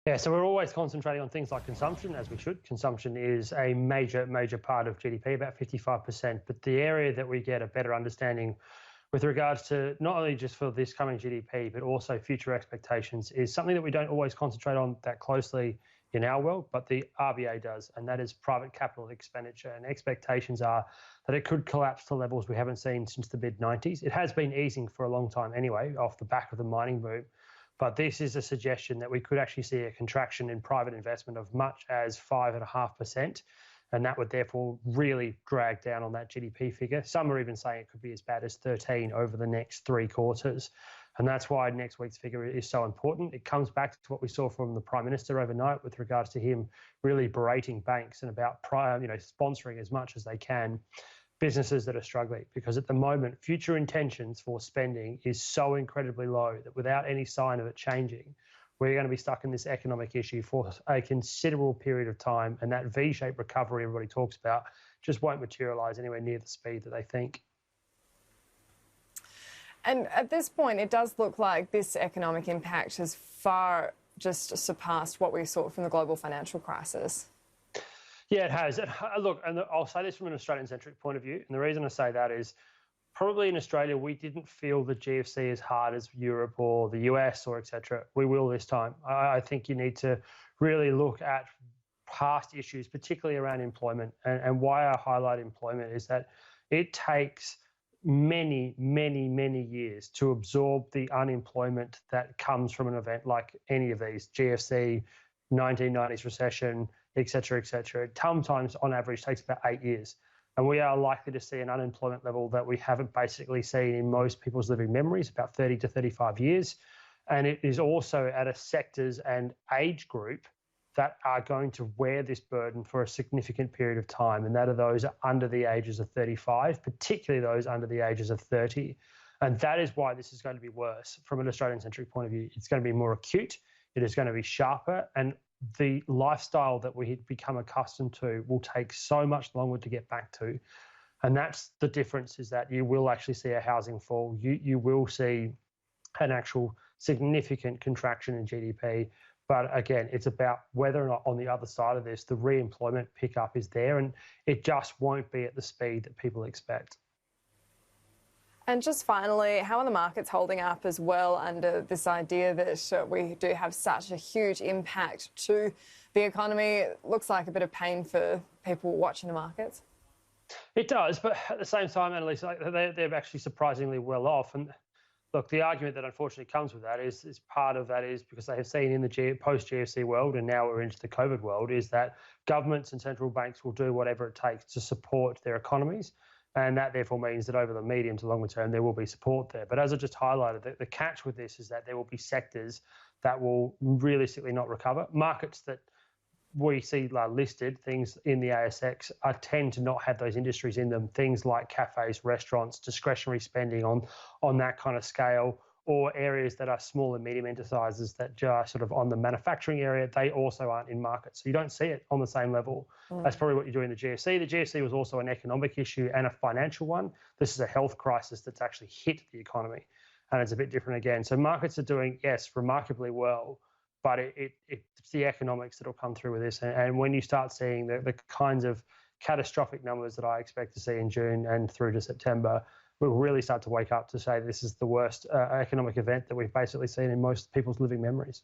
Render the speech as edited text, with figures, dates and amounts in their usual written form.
Yeah, so we're always concentrating on things like consumption, as we should. Consumption is a major part of GDP, about 55%. But the area that we get a better understanding with regards to not only just for this coming GDP, but also future expectations is something that we don't always concentrate on that closely in our world, but the RBA does, and that is private capital expenditure. And expectations are that it could collapse to levels we haven't seen since the mid-90s. It has been easing for a long time anyway, off the back of the mining boom. But this is a suggestion that we could actually see a contraction in private investment of much as 5.5%. And that would therefore really drag down on that GDP figure. Some are even saying it could be as bad as 13 over the next 3 quarters. And that's why next week's figure is so important. It comes back to what we saw from the Prime Minister overnight with regards to him really berating banks and about sponsoring as much as they can businesses that are struggling, because at the moment, future intentions for spending is so incredibly low that without any sign of it changing, we're going to be stuck in this economic issue for a considerable period of time. And that V-shaped recovery everybody talks about just won't materialise anywhere near the speed that they think. And at this point, it does look like this economic impact has far just surpassed what we saw from the global financial crisis. Yeah, it has. Look, and I'll say this from an Australian-centric point of view, and the reason I say that is probably in Australia we didn't feel the GFC as hard as Europe or the US or etc. We will this time. I think you need to really look at past issues, particularly around employment. And why I highlight employment is that it takes many years to absorb the unemployment that comes from an event like any of these, GFC, 1990s recession, etc., etc. It sometimes, on average, takes about 8 years. And we are likely to see an unemployment level that we haven't basically seen in most people's living memories, about 30 to 35 years. And it is also at a sectors and age group that are going to wear this burden for a significant period of time. And that are those under the ages of 35, particularly those under the ages of 30. And that is why this is going to be worse from an Australian-centric point of view. It's going to be more acute. It is going to be sharper, and the lifestyle that we had become accustomed to will take so much longer to get back to. And that's the difference, is that you will actually see a housing fall. You will see an actual significant contraction in GDP. But again, it's about whether or not on the other side of this, the re-employment pickup is there, and it just won't be at the speed that people expect. And just finally, how are the markets holding up as well under this idea that we do have such a huge impact to the economy? It looks like a bit of pain for people watching the markets. It does, but at the same time, Annalise, they're actually surprisingly well off. And look, the argument that unfortunately comes with that is part of that is because they have seen in the post-GFC world, and now we're into the COVID world, is that governments and central banks will do whatever it takes to support their economies. And that therefore means that over the medium to longer term, there will be support there. But as I just highlighted, the catch with this is that there will be sectors that will realistically not recover. Markets that we see listed, things in the ASX, tend to not have those industries in them. Things like cafes, restaurants, discretionary spending on that kind of scale, or areas that are small and medium enterprises that are sort of on the manufacturing area, they also aren't in markets. So you don't see it on the same level. That's probably what you do in the GFC. The GFC was also an economic issue and a financial one. This is a health crisis that's actually hit the economy, and it's a bit different again. So markets are doing, yes, remarkably well, but it's the economics that will come through with this. And when you start seeing the kinds of catastrophic numbers that I expect to see in June and through to September, we'll really start to wake up to say this is the worst economic event that we've basically seen in most people's living memories.